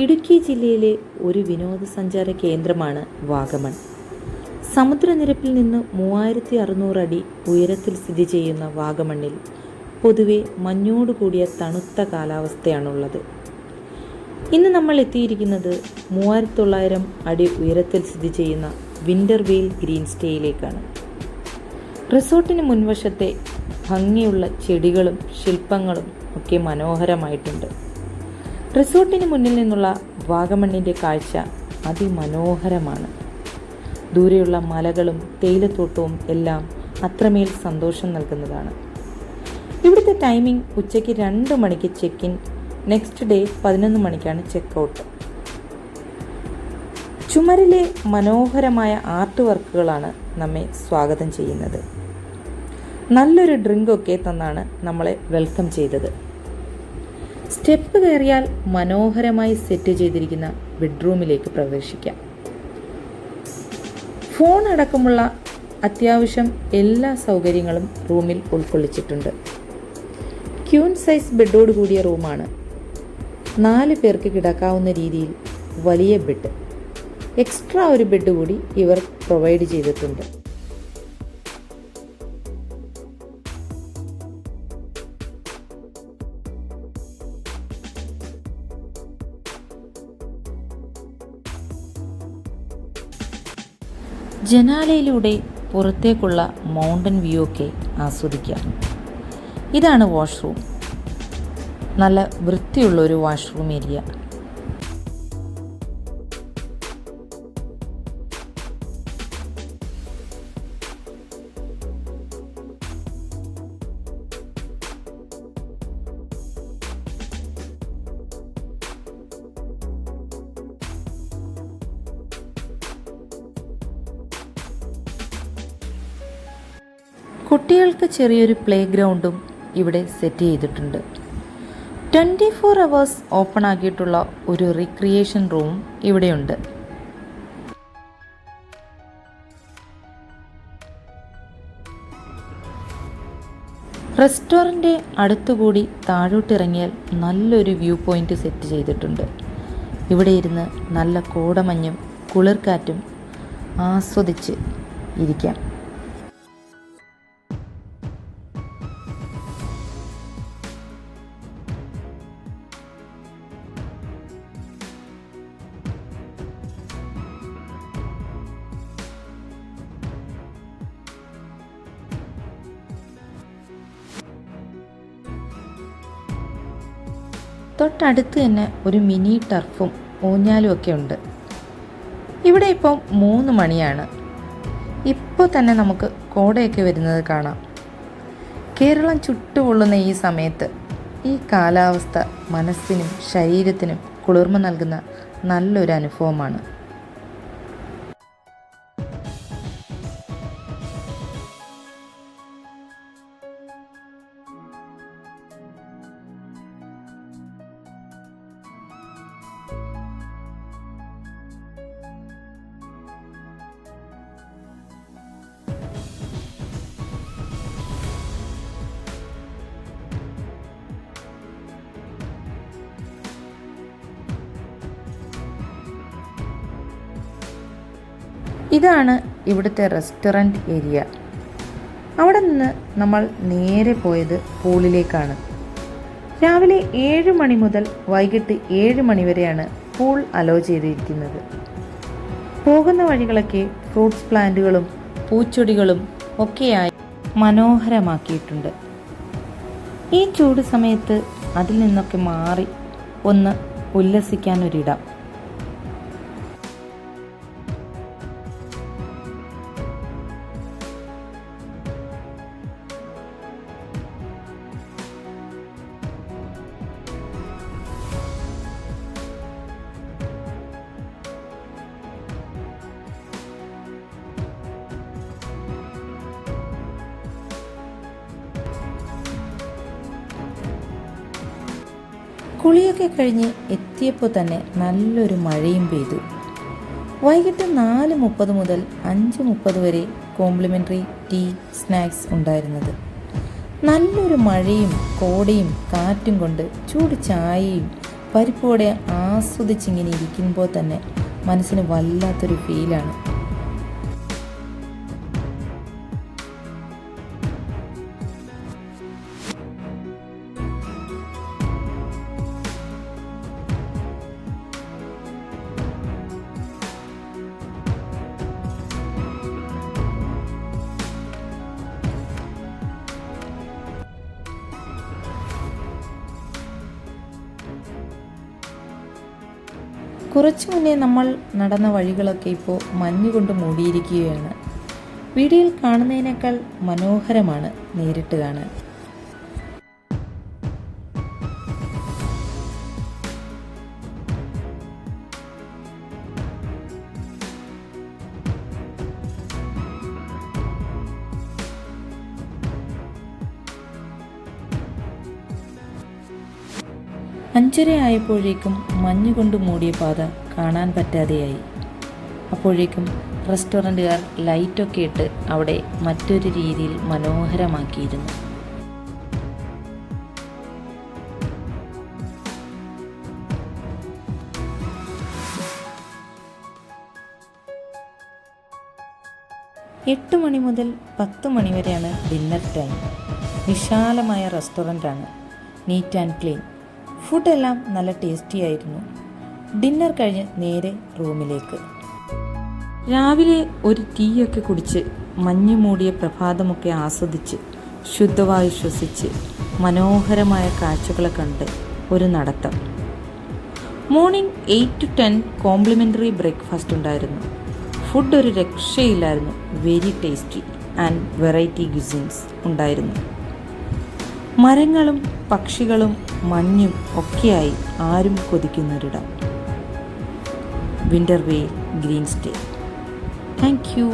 ഇടുക്കി ജില്ലയിലെ ഒരു വിനോദസഞ്ചാര കേന്ദ്രമാണ് വാഗമൺ. സമുദ്രനിരപ്പിൽ നിന്ന് 3600 അടി ഉയരത്തിൽ സ്ഥിതി ചെയ്യുന്ന വാഗമണ്ണിൽ പൊതുവെ മഞ്ഞോടുകൂടിയ തണുത്ത കാലാവസ്ഥയാണുള്ളത്. ഇന്ന് നമ്മൾ എത്തിയിരിക്കുന്നത് 3900 അടി ഉയരത്തിൽ സ്ഥിതി ചെയ്യുന്ന വിൻ്റർവെയിൽ ഗ്രീൻ സ്റ്റേയിലേക്കാണ്. റിസോർട്ടിന് മുൻവശത്തെ ഭംഗിയുള്ള ചെടികളും ശില്പങ്ങളും ഒക്കെ മനോഹരമായിട്ടുണ്ട്. റിസോർട്ടിന് മുന്നിൽ നിന്നുള്ള വാഗമണ്ണിൻ്റെ കാഴ്ച അതിമനോഹരമാണ്. ദൂരെയുള്ള മലകളും തേയിലത്തോട്ടവും എല്ലാം അത്രമേൽ സന്തോഷം നൽകുന്നതാണ്. ഇവിടുത്തെ ടൈമിംഗ് ഉച്ചയ്ക്ക് 2 മണിക്ക് ചെക്ക് ഇൻ, നെക്സ്റ്റ് ഡേ 11 മണിക്കാണ് ചെക്ക് ഔട്ട്. ചുമരിലെ മനോഹരമായ ആർട്ട് വർക്കുകളാണ് നമ്മെ സ്വാഗതം ചെയ്യുന്നത്. നല്ലൊരു ഡ്രിങ്കൊക്കെ തന്നാണ് നമ്മളെ വെൽക്കം ചെയ്തത്. സ്റ്റെപ്പ് കയറിയാൽ മനോഹരമായി സെറ്റ് ചെയ്തിരിക്കുന്ന ബെഡ്റൂമിലേക്ക് പ്രവേശിക്കാം. ഫോൺ അടക്കമുള്ള അത്യാവശ്യം എല്ലാ സൗകര്യങ്ങളും റൂമിൽ ഉൾക്കൊള്ളിച്ചിട്ടുണ്ട്. ക്യൂൻ സൈസ് ബെഡോട് കൂടിയ റൂമാണ്. 4 പേർക്ക് കിടക്കാവുന്ന രീതിയിൽ വലിയ ബെഡ്. എക്സ്ട്രാ ഒരു ബെഡ് കൂടി ഇവർ പ്രൊവൈഡ് ചെയ്തിട്ടുണ്ട്. ജനാലയിലൂടെ പുറത്തേക്കുള്ള മൗണ്ടൻ വ്യൂ ഒക്കെ ആസ്വദിക്കാം. ഇതാണ് വാഷ്റൂം. നല്ല വൃത്തിയുള്ള ഒരു വാഷ്റൂം ഏരിയ. കുട്ടികൾക്ക് ചെറിയൊരു പ്ലേ ഗ്രൗണ്ടും ഇവിടെ സെറ്റ് ചെയ്തിട്ടുണ്ട്. 24 hours ഓപ്പൺ ആക്കിയിട്ടുള്ള ഒരു റിക്രിയേഷൻ റൂം ഇവിടെയുണ്ട്. റെസ്റ്റോറൻറ്റ് അടുത്തുകൂടി താഴോട്ടിറങ്ങിയാൽ നല്ലൊരു വ്യൂ പോയിന്റ് സെറ്റ് ചെയ്തിട്ടുണ്ട്. ഇവിടെ ഇരുന്ന് നല്ല കോടമഞ്ഞും കുളിർക്കാറ്റും ആസ്വദിച്ച് ഇരിക്കാം. തൊട്ടടുത്ത് തന്നെ ഒരു മിനി ടർഫും ഊഞ്ഞാലും ഒക്കെ ഉണ്ട്. ഇവിടെ ഇപ്പം 3 മണിയാണ്. ഇപ്പോൾ തന്നെ നമുക്ക് കോടയൊക്കെ വരുന്നത് കാണാം. കേരളം ചുട്ടുപൊള്ളുന്ന ഈ സമയത്ത് ഈ കാലാവസ്ഥ മനസ്സിനും ശരീരത്തിനും കുളിർമ നൽകുന്ന നല്ലൊരു അനുഭവമാണ്. ഇതാണ് ഇവിടുത്തെ റെസ്റ്റോറൻറ്റ് ഏരിയ. അവിടെ നിന്ന് നമ്മൾ നേരെ പോയത് പൂളിലേക്കാണ്. രാവിലെ 7 മണി മുതൽ വൈകിട്ട് 7 മണി വരെയാണ് പൂൾ അലോ ചെയ്തിരിക്കുന്നത്. പോകുന്ന വഴികളൊക്കെ ഫ്രൂട്ട്സ് പ്ലാന്റുകളും പൂച്ചെടികളും ഒക്കെയായി മനോഹരമാക്കിയിട്ടുണ്ട്. ഈ ചൂട് സമയത്ത് അതിൽ നിന്നൊക്കെ മാറി ഒന്ന് ഉല്ലസിക്കാനൊരിടം. കുളിയൊക്കെ കഴിഞ്ഞ് എത്തിയപ്പോൾ തന്നെ നല്ലൊരു മഴയും പെയ്തു. വൈകിട്ട് 4:30 മുതൽ 5:30 വരെ കോംപ്ലിമെൻ്ററി ടീ സ്നാക്സ് ഉണ്ടായിരുന്നത്. നല്ലൊരു മഴയും കോടയും കാറ്റും കൊണ്ട് ചൂട് ചായയും പരിപ്പോടെ ആസ്വദിച്ചിങ്ങനെ ഇരിക്കുമ്പോൾ തന്നെ മനസ്സിന് വല്ലാത്തൊരു ഫീലാണ്. കുറച്ചു മുന്നേ നമ്മൾ നടന്ന വഴികളൊക്കെ ഇപ്പോൾ മഞ്ഞുകൊണ്ട് മൂടിയിരിക്കുകയാണ്. വീഡിയോയിൽ കാണുന്നതിനേക്കാൾ മനോഹരമാണ് നേരിട്ട് കാണാൻ. അഞ്ചര ആയപ്പോഴേക്കും മഞ്ഞുകൊണ്ട് മൂടിയ പാത കാണാൻ പറ്റാതെയായി. അപ്പോഴേക്കും റെസ്റ്റോറൻറ്റുകാർ ലൈറ്റൊക്കെ ഇട്ട് അവിടെ മറ്റൊരു രീതിയിൽ മനോഹരമാക്കിയിരുന്നു. എട്ട് മണി മുതൽ 10 മണി വരെയാണ് ഡിന്നർ ടൈം. വിശാലമായ റെസ്റ്റോറൻ്റാണ്, നീറ്റ് ആൻഡ് ക്ലീൻ. ഫുഡെല്ലാം നല്ല ടേസ്റ്റി ആയിരുന്നു. ഡിന്നർ കഴിഞ്ഞ് നേരെ റൂമിലേക്ക്. രാവിലെ ഒരു ടീയൊക്കെ കുടിച്ച് മഞ്ഞു മൂടിയ പ്രഭാതമൊക്കെ ആസ്വദിച്ച് ശുദ്ധവായു ശ്വസിച്ച് മനോഹരമായ കാഴ്ചകളെ കണ്ട് ഒരു നടത്തം. മോർണിംഗ് 8 to 10 കോംപ്ലിമെൻ്ററി ബ്രേക്ക്ഫാസ്റ്റ് ഉണ്ടായിരുന്നു. ഫുഡ് ഒരു രക്ഷയില്ലായിരുന്നു. Very tasty and variety cuisines ഉണ്ടായിരുന്നു. മരങ്ങളും പക്ഷികളും മഞ്ഞും ഒക്കെയായി ആരും കൊതിക്കുന്നൊരിടം. വിൻ്റർവെയിൽ ഗ്രീൻ സ്റ്റേ. Thank U.